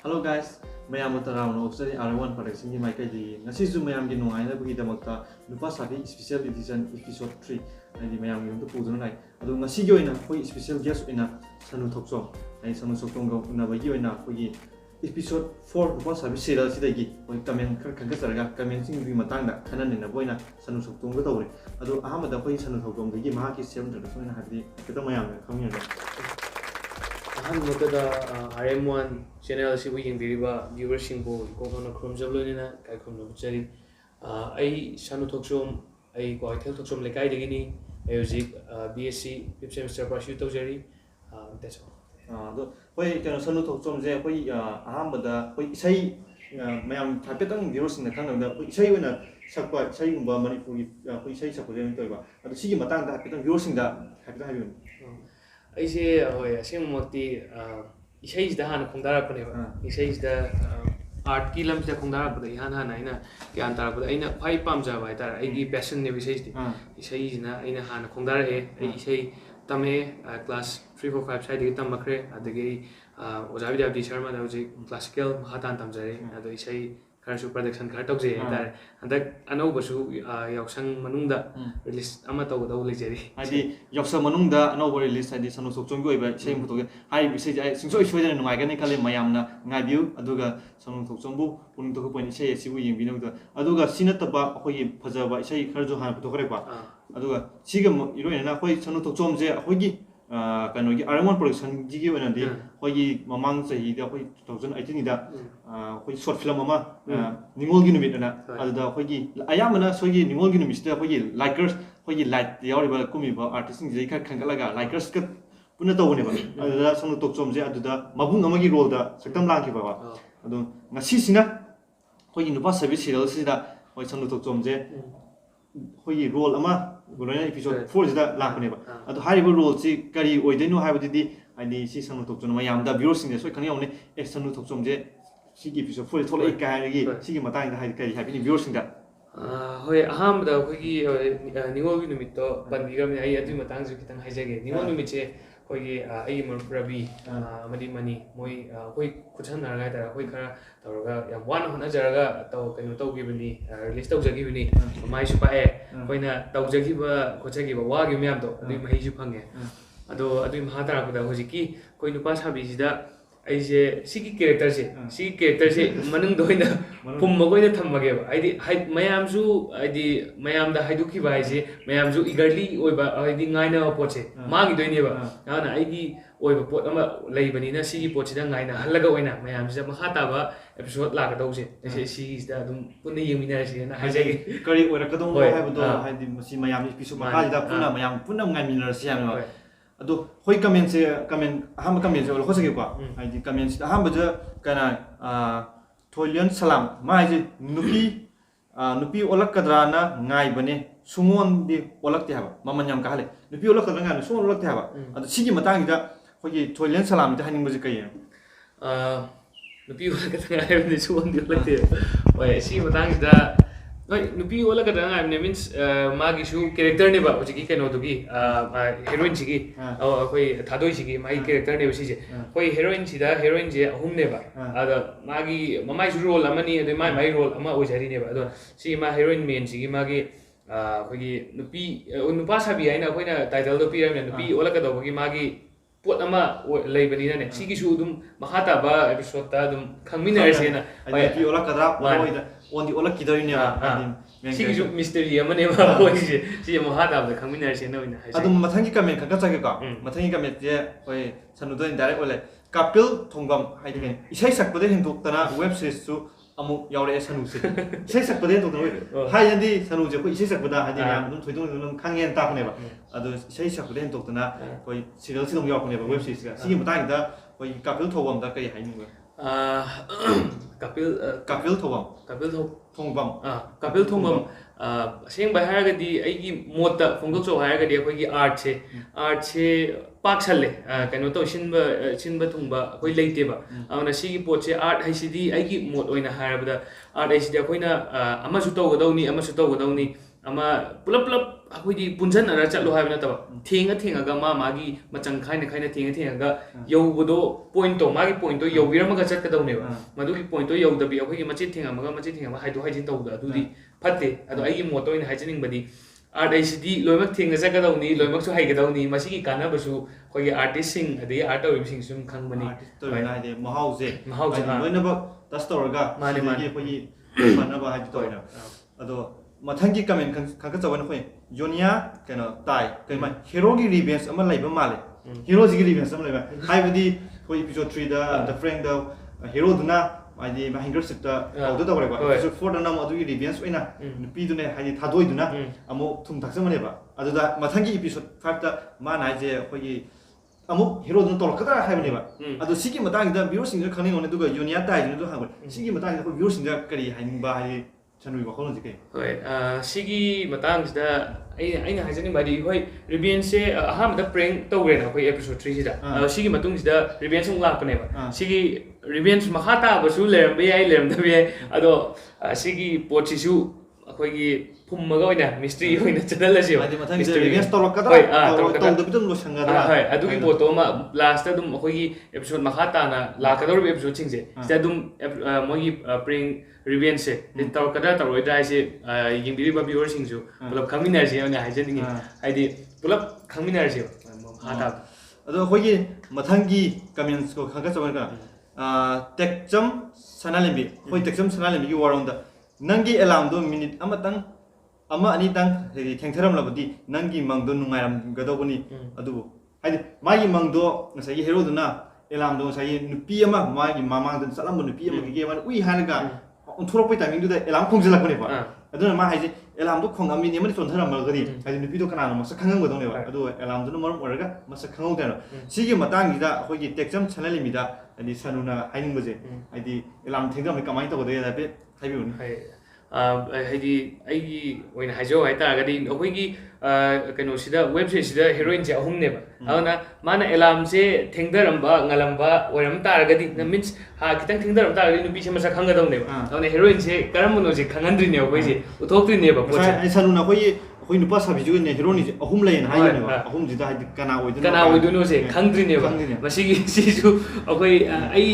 Hello guys, mayam utaraw officer R1 production ki Michael di. Ngasi su mayam ki nungai na bagi damakta nupa sabi special edition episode 3. Nadi mayam yung to pudun nai. Ado ngasi yo ina koi special guest ina Sanu Thoksom. Nai Sanu Thoksom go una bagi yo ina koi episode 4 nupa sabi serial sidagi. Koi kamen kangka saraga kamen sing bi matang da kanan nina boina Sanu Thoksom go tawre. Ado ahamada koi Sanu Thoksom dagi maha ki sem da so ina hadi kita mayam kami na. RM1 channel si we yengdiriba viewers singbo kokona khumjablonina kai khumno chari ai Sanu Thoksom ai Kwaithel Thoksom lekai degini music BSc 5th semester pursue tawjari that's all do koi kana Sanu Thoksom je koi ahamada koi isai mayam thapetang viewers na khang da koi isai wena sakpa isai gumba manipuri koi isai sakpa je toiba ado sigi matang da thapetang viewers da thapetang habiun aise hoy asemoti isai da han khongdara pane ba isai da art ki lam da khongdara pade han han aina gyan tar pade aina phai pamja ba tar ai gi passion ne isai isai na aina han khongdara e isai tame class 3 4 5 sai de tam makre adagi ojabi dabdi sharma da uji classical hatan tamjare ado isai Karsu production kartok je tar andak anau basu yaksang manungda release ama taw daw lejeri adi yaksa manungda anau release adi Sanu Thoksom go iba sei muto hai bisai ai singso isoi na ngai gani kale mayamna ngai biu aduga Sanu Thoksom bu puning to ko point sei sibu yeng binu da aduga sinataba khoi phajaba sei kharjo han puto kore ba aduga siga iroina na khoi Sanu Thoksom je khoi gi kano gi R1 production ji gi wana di khoi gi mamang sahi da khoi 2018 da khoi short film ama ningol gi numit na aduda khoi gi ayamana soi gi ningol gi numit da khoi gi likers khoi gi light yauri ba kumi ba artist ji kha khangala ga likers ka puna to ne ba aduda Sanu Thoksom je aduda mabung ama gi role da saktam lang ki ba adu ngasi sina khoi gi nupa service serial sida khoi Sanu Thoksom je khoi gi role ama Gurana episode 4 jida lakne ba adu haribo role si kari oidenu haibadi ani si Sanu Thoksom mayam da viewers ne soi khani ne Sanu Thoksom je si episode 4 tholai ka gi si gi matang da hai kari habi viewers da hoy aham da khoi gi ningol gi numit to bandi gam ai adu matang ju kitang haijage ningol numit che khoi gi ai mar rabi amadi mani moi khoi khuchan na ga da khoi khara tawraga yam wan hona jaraga taw kenu taw gi bani release taw jagi bani mai su pa e khoina taw jagi ba khochagi ba wa gi myam to adu mai ju phange ado adu ma tara ko da hoji ki khoi nupa sabi ji da aise sigi character se manung doina pum magoina thammage ba aidi mayam su aidi mayam da haidu ki ba aise mayam su eagerly oiba aidi ngaina poche magi doine ba na aidi oiba pot ama leibani na sigi poche da ngaina halaga oina mayam se makha ta ba episode la ka dause aise sigi da dum punna yemina se na hajage kari ora ka dong haibu do haidi si mayam episode makha da punna mayam punna ngamina se yam ado hoi comment se comment aham comment se lo khosage kwa haidi comment se aham baja kana Tholian Salam ma ji nupi olak kadrana ngai bane sumon di olak te haba mamanyam ka hale nupi olak kadrana ngai sumon olak te haba ado sigi matang da hoi Tholian Salam da haning baje kai nupi olak kadrana ngai sumon di olak te oi sigi matang da nupi olak kadrana ngai means magi su character ne ba hoji ki keno dugi heroine chigi koi thadoi chigi mai character ne bisi je koi heroine chida heroine je ahum ne ba ada magi mamai su role amani ade mai role ama ojari ne ba ado si ma heroine main chigi magi koi gi nupi nupa sabi aina koina title do pi ram nupi olak kado gi magi pot ama leibani na ne sigi su dum mahata ba episode ta dum khangmina se na nupi olak kadra oida on the olak kidoi ne sigi su mystery amane ba koi si mahata ba khangmina se na ina adum mathangi comment ka chage ka mathangi comment je oi Sanu do direct ole Kapil Thonggam hai de isai sakpade hinduk tana web series su amu yaure Sanu se isai sakpade to no hai yandi Sanu je ko isai sakpada ha de yam dum thoidong dum khangyen ta ne ba adu isai sakpade hinduk tana koi serial sidong yaw ne ba web series ga sigi matang da koi Kapil Thonggam da kai hai nu Kapil Thonggam seng ba haraga di aigi mota phongdok so haraga di akoi gi art se pak challe kaino to sinba thungba akoi leite ba ana sigi pot se art haisidi aigi mot oina harabada art haisidi akoina ama su to godawni ama pulap pulap akhoi punjan ara chatlo haibna taba thenga thenga ga magi machang khaina khaina thenga ga yaubodo point to magi point to yaubirama ga chat ka dawne ba madu ki point to yaudabi akhoi machi thenga ma haidu haijin tawda adudi phatte ado ai moto in haijining badi art ICD loimak thenga ja ga dawni loimak su hai ga dawni masi ki kana basu khoi artist sing adi art awib sing sum khang bani to na de mahause loina ba tastorga mani khoi manaba hai to ina ado mathangki comment khang ka chawan khoi yonia kena tai kaima hero gi revenge ama laiba male hero gi revenge ama laiba haibadi khoi episode 3 da the friend da hero duna ai ma hinger sit da auto da ba episode 4 da nam adu gi revenge oina nupi dune hai thadoi duna amo thum thak samane ba adu da mathangki episode 5 da ma nai je khoi amu hero dun tolak kada haibane ba adu sigi matang da viewer sing khani ngone duga yonia tai du ha sigi matang da viewer sing da kari haining ba hai chanui ba khon jike hoi sigi matang sida aina hajani badi hoi revenge se aham da prank tawre na hoi episode 3 sida sigi matung sida revenge ung lakne ba sigi revenge mahata basu lerm be ai lerm da be ado sigi pochi su akhoi gi phummaga oina mystery oina channel ase adi mathang se revenge tolak kada tol da bitum lo sanga da hoi adugi photo ma last ta dum akhoi gi episode mahata na lakador episode sing se sida dum moi prank revenge se taw kada tawroi dai se yingbiri ba viewer sing su pulap khangminar se ona haijaningi haidi pulap khangminar se mahata ado khoi gi mathang gi comments ko khanga chawan ka tekcham sanalimbi khoi tekcham sanalimbi gi waron da nangi alarm do minute amatang ama ani tang hedi thengtharam labadi nangi mangdo nungairam gadobani adu haidi magi mangdo ngasai gi hero duna alarm do sai nupi ama magi mamang dan salam nupi ama gi man ui hanaga onthorok timing du da alarm khongjala kone ba aduna ma haiji alarm do khong ami ne mani chonthara malgadi haidi nupi do kana no masa khangang godone ba adu alarm do maram oraga masa khangau da sigi matang gi da khoi gi tekcham channel mi da ani sanuna haining baje haidi alarm thengam kamai to goda da be haibuni haidi aigi oina haijo hai ta gadi akhoi gi kano sida website sida heroine je ahum ne ba ana mana alarm se thengdaramba ngalamba oiram ta gadi means ha kitang thengdaram ta gadi nupi se masa khanga dong ne ba ana heroine se karam no je khangandri ne akhoi je uthokri ne ba pocha ai sanuna khoi nupa sabi ju ne heroine je ahum lain hai ne ba ahum ji da hai kana oidunu se khangdri ne ba masigi si ju akhoi ai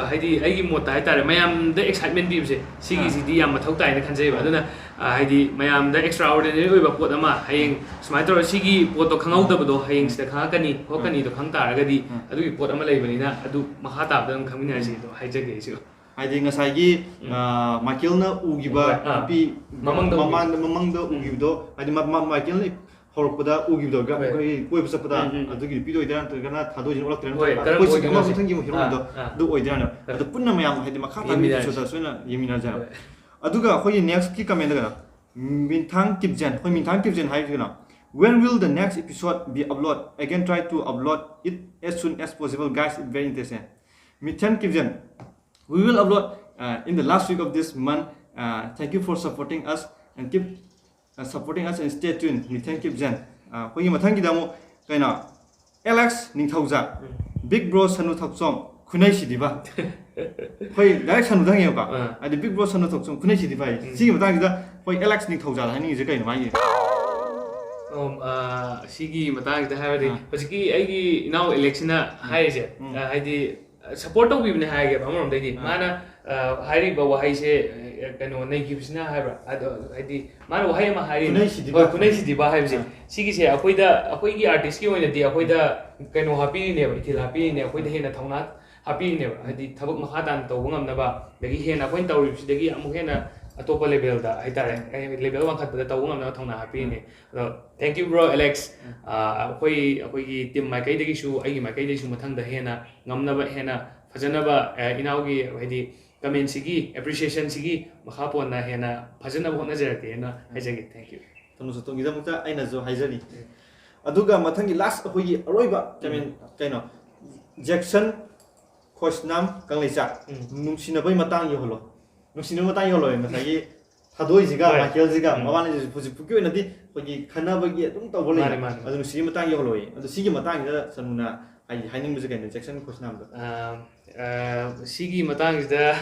haidi aigi mota hai tare mayam da excitement bi se sigi si di yam mathau tai ne khanjai ba aduna haidi mayam da extraordinary oiba pot ama hayeng smai tor sigi pot to khangau da do hayeng sida khakani hokani do khang tar gadi adu gi pot ama lei bani na adu maha tab da khangminar si do haijage isu haidi ngasai gi Michael na ugiba pi mamang do ugido haidi Michael ni horpada ugido ga koi busa pada adu gi pi do idan kana thado jin olak tren koi si ma thangi mo hero do oidan adu punna mayam haidi makha ta mi so da soina yeminar ja aduga khoi next ki comment ga minthang kipjan khoi minthang kipjan hai thina when will the next episode be upload again try to upload it as soon as possible guys it's very interesting minthang kipjan we will upload in the last week of this month thank you for supporting us and keep supporting us and stay tuned minthang kipjan khoi mathang gi damo kaina Alex ningthauja big bro sanu thaksom khunai sidiba khoi direct sanu dang yoka adi big bro sanu thaksom khunai sidiba sigi matang gi da khoi Alex ningthauja hani je kaina mai sigi matang da haidi hojiki aigi now election haije haidi support to bibne haige amrom dai mana hairi ba wahai se kano nei gibsina haibra ado haidi mana wahai ma hairi kunai sidiba haibse sigi se akoi gi artist ki oina di akoi da kano happy ne ba ithil happy ne akoi da hena thauna happy ne haidi thabak makha tan to ngam na ba dagi hena akoi tawri sidagi amu hena atopa level da haitare level wan khat da taw ngam na thauna happy ne thank you bro Alex akoi gi team mai kai dagi su ai mai kai dagi su mathang da hena ngam na ba hena fajana ba inau gi haidi comment sigi appreciation sigi makha pon na hena fajana ba hona jarake na haijagi thank you tanu so tongi da mukta aina zo haijari aduga mathang gi last akoi gi aroiba comment kaino Jackson Khosnam Kanglecha nungsina bai matang yo holo nungsina matang yo holo ngasai thadoi jiga Michael jiga mabane ji phuji phukyo inadi khogi khana bagi adum to bolai adu nungsina matang yo holo adu sigi matang da sanuna ai haining buje kaina Jackson Khosnam da sigi matang da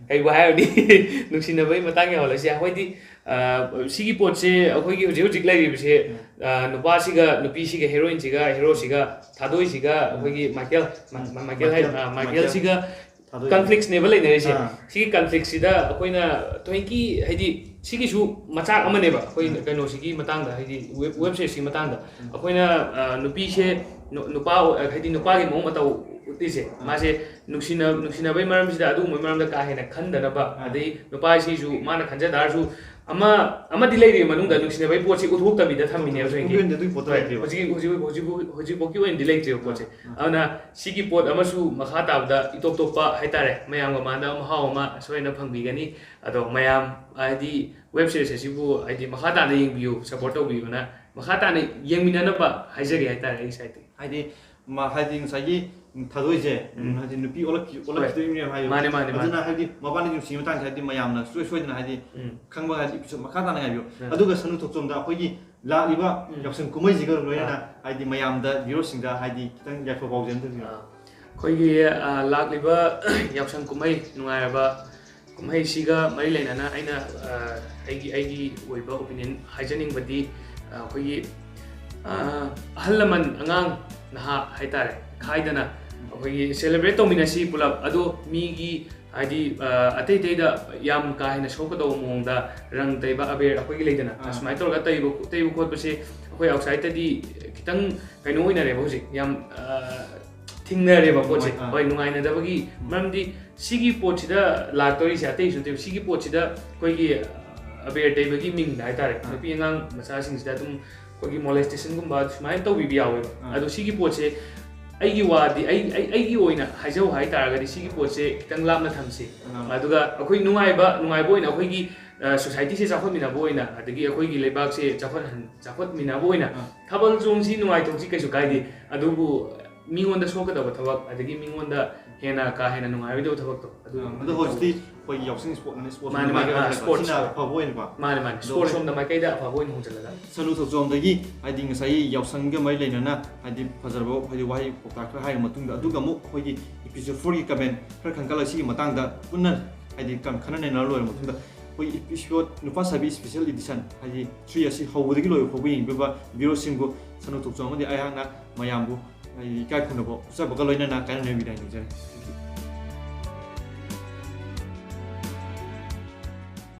ꯀꯩꯕꯨ ꯍꯥꯏꯔꯨꯅꯤ ꯅꯨꯡꯁꯤꯅꯕꯒꯤ ꯃꯇꯥꯡ ꯌꯧꯍꯜꯂꯁꯤ ꯑꯩꯈꯣꯏꯗꯤ ꯁꯤꯒꯤ ꯄꯣꯠꯁꯦ ꯑꯩꯈꯣꯏꯒꯤ ꯍꯧꯖꯤꯛ ꯍꯧꯖꯤꯛ ꯂꯩꯔꯤꯕꯁꯦ ꯅꯨꯄꯥꯁꯤꯒ ꯅꯨꯄꯤꯁꯤꯒ ꯍꯦꯔꯣꯏꯟꯁꯤꯒ ꯍꯦꯔꯣꯁꯤꯒ ꯊꯥꯗꯣꯏꯁꯤꯒ ꯑꯩꯈꯣꯏꯒꯤ ꯃꯥꯏꯀꯦꯜꯁꯤꯒ ꯀꯟꯐ꯭ꯂꯤꯛꯁꯅꯦꯕ ꯂꯩꯅꯔꯤꯁꯦ ꯁꯤꯒꯤ ꯀꯟꯐ꯭ꯂꯤꯛꯁꯤꯗ ꯑꯩꯈꯣꯏꯅ ꯊꯣꯏꯀꯤ ꯍꯥꯏꯗꯤ ꯁꯤꯒꯤꯁꯨ ꯃꯆꯥꯛ ꯑꯃꯅꯦꯕ ꯑꯩꯈꯣꯏ ꯀꯩꯅꯣꯁꯤꯒꯤ ꯃꯇꯥꯡꯗ ꯍꯥꯏꯗꯤ ꯋꯦꯕ ꯁꯤꯔꯤꯁꯀꯤ ꯃꯇꯥꯡꯗ ꯑꯩꯈꯣꯏꯅ ꯅꯨꯄꯤꯁꯦ ꯅꯨꯄꯥ ꯍꯥꯏꯗꯤ ꯅꯨꯄꯥꯒꯤ ꯃꯑꯣꯡ ꯃꯇꯧ ꯎꯠꯂꯤꯁꯦ ꯃꯥꯁꯦ ꯅꯨꯡꯁꯤꯅꯕꯒꯤ ꯃꯔꯝꯁꯤꯗ ꯑꯗꯨꯒꯨꯝꯕꯒꯤ ꯃꯔꯝꯗ ꯀꯥ ꯍꯦꯟꯅ ꯈꯟꯗꯅꯕ ꯑꯗꯩ ꯅꯨꯄꯥꯁꯤꯁꯨ ꯃꯥꯅ ꯈꯟꯖ ꯇꯥꯔꯁꯨ ꯑꯃꯗꯤ ꯂꯩꯔꯤꯕ ꯃꯅꯨꯡꯗ ꯅꯨꯡꯁꯤꯅꯕꯒꯤ ꯄꯣꯠꯁꯤ ꯎꯠꯊꯣꯛꯇꯕꯤꯗ ꯊꯝꯃꯤꯅꯦꯕ ꯍꯧꯖꯤꯛꯐꯥꯎꯒꯤ ꯑꯣꯏꯅꯗꯤ ꯂꯩꯇ꯭ꯔꯦꯕ ꯄꯣꯠꯁꯦ ꯑꯗꯨꯅ ꯁꯤꯒꯤ ꯄꯣꯠ ꯑꯃꯁꯨ ꯃꯈꯥ ꯇꯥꯕꯗ ꯏꯇꯣꯞ ꯇꯣꯞꯄ ꯍꯥꯏꯇꯥꯔꯦ ꯃꯌꯥꯝꯒ ꯃꯥꯟꯅꯕ ꯃꯍꯥꯎ ꯑꯃ ꯁꯣꯏꯅ ꯐꯪꯕꯤꯒꯅꯤ ꯑꯗꯣ ꯃꯌꯥꯝ ꯍꯥꯏꯗꯤ ꯋꯦꯕ ꯁꯤꯔꯤꯁ ꯑꯁꯤꯕꯨ ꯍꯥꯏꯗꯤ ꯃꯈꯥ ꯇꯥꯅ ꯌꯦꯡꯕꯤꯌꯨ ꯁꯞꯄꯣꯔꯠ ꯇꯧꯕꯤꯌꯨꯅ ꯃꯈꯥ ꯇꯥꯅ ꯌꯦꯡꯃꯤꯟꯅꯅꯕ ꯍꯥꯏꯖꯒꯦ ꯍꯥꯏꯇꯥꯔꯦ ꯑꯩ ꯁꯥꯏꯠꯇꯒꯤ ꯍꯥꯏꯗꯤ ꯉꯁꯥꯏꯒꯤ ꯊꯥꯗꯣꯏꯁꯦ ꯍꯥꯏꯗꯤ ꯅꯨꯄꯤ ꯑꯣꯜꯂꯛꯈꯤꯗꯣꯏꯅꯦꯕ ꯍꯥꯏꯌꯣ ꯑꯗꯨꯅ ꯍꯥꯏꯗꯤ ꯃꯕꯥꯅꯤ ꯅꯨꯡꯁꯤꯕ ꯃꯇꯥꯡꯁꯦ ꯍꯥꯏꯗꯤ ꯃꯌꯥꯝꯅ ꯁꯣꯏꯗꯅ ꯍꯥꯏꯗꯤ ꯈꯪꯕ ꯍꯥꯏꯗꯤ ꯃꯈꯥ ꯇꯥꯅ ꯉꯥꯏꯕꯤꯌꯨ ꯑꯗꯨꯒ ꯁꯅꯨ ꯊꯣꯛꯆꯣꯝꯗ ꯑꯩꯈꯣꯏꯒꯤ ꯂꯥꯛꯂꯤꯕ ꯌꯥꯎꯁꯪ ꯀꯨꯝꯍꯩꯁꯤꯒ ꯂꯣꯏꯅꯅ ꯍꯥꯏꯗꯤ ꯃꯌꯥꯝꯗ ꯚꯤꯌꯨꯔꯁꯤꯡꯗ ꯍꯥꯏꯗꯤ ꯈꯤꯇꯪ ꯌꯥꯏꯐ ꯄꯥꯎꯖꯦꯜ ꯇꯧꯕꯤꯌꯨ ꯑꯩꯈꯣꯏꯒꯤ ꯂꯥꯛꯂꯤꯕ ꯌꯥꯎꯁꯪ ꯀꯨꯝꯍꯩ ꯅꯨꯡꯉꯥꯏꯔꯕ ꯀꯨꯝꯍꯩꯁꯤꯒ ꯃꯔꯤ ꯂꯩꯅꯅ ꯑꯩꯅ ꯑꯩꯒꯤ ꯑꯣꯏꯕ ꯑꯣꯄꯤꯅꯤꯌꯟ ꯍꯥꯏꯖꯅꯤꯡꯕꯗꯤ ꯑꯩꯈꯣꯏꯒꯤ ꯑꯍꯜ ꯂꯃꯟ ꯑꯉꯥꯡ ꯅꯍꯥ ꯍꯥꯏꯇꯥꯔꯦ ꯈꯥꯏꯗꯅ ꯑꯩꯈꯣꯏꯒꯤ ꯁꯦꯂꯦꯕ꯭ꯔꯦꯠ ꯇꯧꯃꯤꯟꯅꯁꯤ ꯄꯨꯂꯞ ꯑꯗꯣ ꯃꯤꯒꯤ ꯍꯥꯏꯗꯤ ꯑꯇꯩꯗ ꯌꯥꯝ ꯀꯥ ꯍꯦꯟꯅ ꯁꯣꯛꯀꯗꯧꯕ ꯃꯑꯣꯡꯗ ꯔꯪ ꯇꯩꯕ ꯑꯕꯦꯔ ꯑꯩꯈꯣꯏꯒꯤ ꯂꯩꯗꯅ ꯑꯁꯨꯃꯥꯏꯅ ꯇꯧꯔꯒ ꯇꯩꯕ ꯈꯣꯠꯄꯁꯦ ꯑꯩꯈꯣꯏ ꯑꯥꯎꯠꯁꯥꯏꯗꯇꯗꯤ ꯈꯤꯇꯪ ꯀꯩꯅꯣ ꯑꯣꯏꯅꯔꯦꯕ ꯍꯧꯖꯤक ꯌꯥꯝ ꯊꯤꯡꯅꯔꯦꯕ ꯄꯣꯠꯁꯦ ꯍꯣꯏ ꯅꯨꯡꯉꯥꯏꯅꯗꯕꯒꯤ ꯃꯔꯝꯗꯤ ꯁꯤꯒꯤ ꯄꯣꯠꯁꯤꯗ ꯂꯥꯛꯇꯣꯔꯤꯁꯦ ꯑꯇꯩꯁꯨ ꯅꯠꯇꯦꯕ ꯁꯤꯒꯤ ꯄꯣꯠꯁꯤꯗ ꯑꯩꯈꯣꯏꯒꯤ ꯑꯕꯦꯔ ꯇꯩꯕꯒꯤ ꯃꯤꯡꯗ ꯍꯥꯏꯇꯥꯔꯦ ꯅꯨꯄꯤ ꯑꯉꯥꯡ ꯃꯆꯥꯁꯤꯡꯁꯤꯗ ꯑꯗꯨꯝ ꯑꯩꯈꯣꯏꯒꯤ ꯃꯣꯂꯦꯁꯇꯦꯁꯟꯒꯨꯝꯕ ꯁꯨꯃꯥꯏꯅ ꯇꯧꯕꯤꯕ ꯌꯥꯎꯋꯦꯕ ꯑꯗꯣ ꯁꯤꯒꯤ ꯄꯣꯠꯁꯦ ꯑꯩꯒꯤ ꯋꯥꯗꯤ ꯑꯩꯒꯤ ꯑꯣꯏꯅ ꯍꯥꯏꯖꯧ ꯍꯥꯏꯇꯥꯔꯒꯗꯤ ꯁꯤꯒꯤ ꯄꯣꯠꯁꯦ ꯈꯤꯇꯪ ꯂꯥꯞꯅ ꯊꯝꯁꯤ ꯑꯗꯨꯒ ꯑꯩꯈꯣꯏ ꯅꯨꯡꯉꯥꯏꯕ ꯑꯣꯏꯅ ꯑꯩꯈꯣꯏꯒꯤ ꯁꯣꯁꯥꯏꯇꯤꯁꯦ ꯆꯥꯎꯈꯠꯃꯤꯟꯅꯕ ꯑꯣꯏꯅ ꯑꯗꯒꯤ ꯑꯩꯈꯣꯏꯒꯤ ꯂꯩꯕꯥꯛꯁꯦ ꯆꯥꯎꯈꯠꯃꯤꯟꯅꯕ ꯑꯣꯏꯅ ꯊꯥꯕꯜ ꯆꯣꯡꯁꯤ ꯅꯨꯡꯉꯥꯏꯊꯣꯛꯁꯤ ꯀꯩꯁꯨ ꯀꯥꯏꯗꯦ ꯑꯗꯨꯕꯨ ꯃꯤꯉꯣꯟꯗ ꯁꯣꯛꯀꯗꯕ ꯊꯕꯛ ꯑꯗꯒꯤ ꯃꯤꯉꯣꯟꯗ ꯍꯦꯟꯅ ꯀꯥ ꯍꯦꯟꯅ ꯅꯨꯡꯉꯥꯏꯔꯣꯏꯗꯕ ꯊꯕꯛꯇꯣ ꯑꯗꯣ ꯍꯧꯖꯤꯛꯇꯤ ꯑꯩꯈꯣꯏꯒꯤ ꯌꯥꯎꯁꯪ ꯁ꯭ꯄꯣꯔꯠꯁ ꯑꯐꯕ ꯑꯣꯏꯅꯀꯣ ꯃꯥꯅꯦ ꯁ꯭ꯄꯣꯔꯠꯁ ꯔꯣꯝꯗ ꯃꯥꯏꯀꯩꯗ ꯑꯐꯕ ꯑꯣꯏꯅ ꯍꯣꯡꯖꯜꯂꯒ ꯁꯅꯨ ꯊꯣꯛꯆꯣꯝꯗꯒꯤ ꯍꯥꯏꯗꯤ ꯉꯁꯥꯏ ꯌꯥꯎꯁꯪꯒ ꯃꯔꯤ ꯂꯩꯅꯅ ꯍꯥꯏꯗꯤ ꯐꯖꯔꯕ ꯍꯥꯏꯗꯤ ꯋꯥꯍꯩ ꯄꯥꯎꯇꯥꯛ ꯈꯔ ꯍꯥꯏꯔ ꯃꯇꯨꯡꯗ ꯑꯗꯨꯒ ꯑꯃꯨꯛ ꯑꯩꯈꯣꯏꯒꯤ ꯏꯄꯤꯁꯣꯗ 4ꯒꯤ ꯀꯃꯦꯟ ꯈꯔ ꯈꯟꯒꯠꯂꯒ ꯁꯤꯒꯤ ꯃꯇꯥꯡꯗ ꯄꯨꯟꯅ ꯍꯥꯏꯗꯤ ꯈꯟꯅ ꯅꯩꯅꯔ ꯂꯣꯏꯔꯕ ꯃꯇꯨꯡꯗ ꯑꯩꯈꯣꯏꯒꯤ ꯏꯄꯤꯁꯣꯗ ꯅꯨꯄꯥ ꯁꯥꯕꯤ ꯁ꯭ꯄꯦꯁꯤꯌꯦꯜ ꯏꯗꯤꯁꯟ ꯍꯥꯏꯗꯤ 3 ꯑꯁꯤ ꯍꯧꯕꯗꯒꯤ ꯂꯣꯏꯕ ꯐꯥꯎꯕ ꯌꯦꯡꯕꯤꯕ ꯚꯤꯌꯨꯔꯁꯤꯡꯕꯨ ꯁꯅꯨ ꯊꯣꯛꯆꯣꯝ ꯑꯃꯗꯤ ꯑꯩꯍꯥꯛꯅ ꯃꯌꯥꯝꯕꯨ ꯏꯀꯥꯏ ꯈꯨꯝꯅꯕ ꯎꯠꯆꯕꯒ ꯂꯣꯏꯅꯅ ꯀꯥꯏꯅ ꯅꯨꯃꯤꯗꯥꯡ ꯅꯤꯡꯖꯔꯤ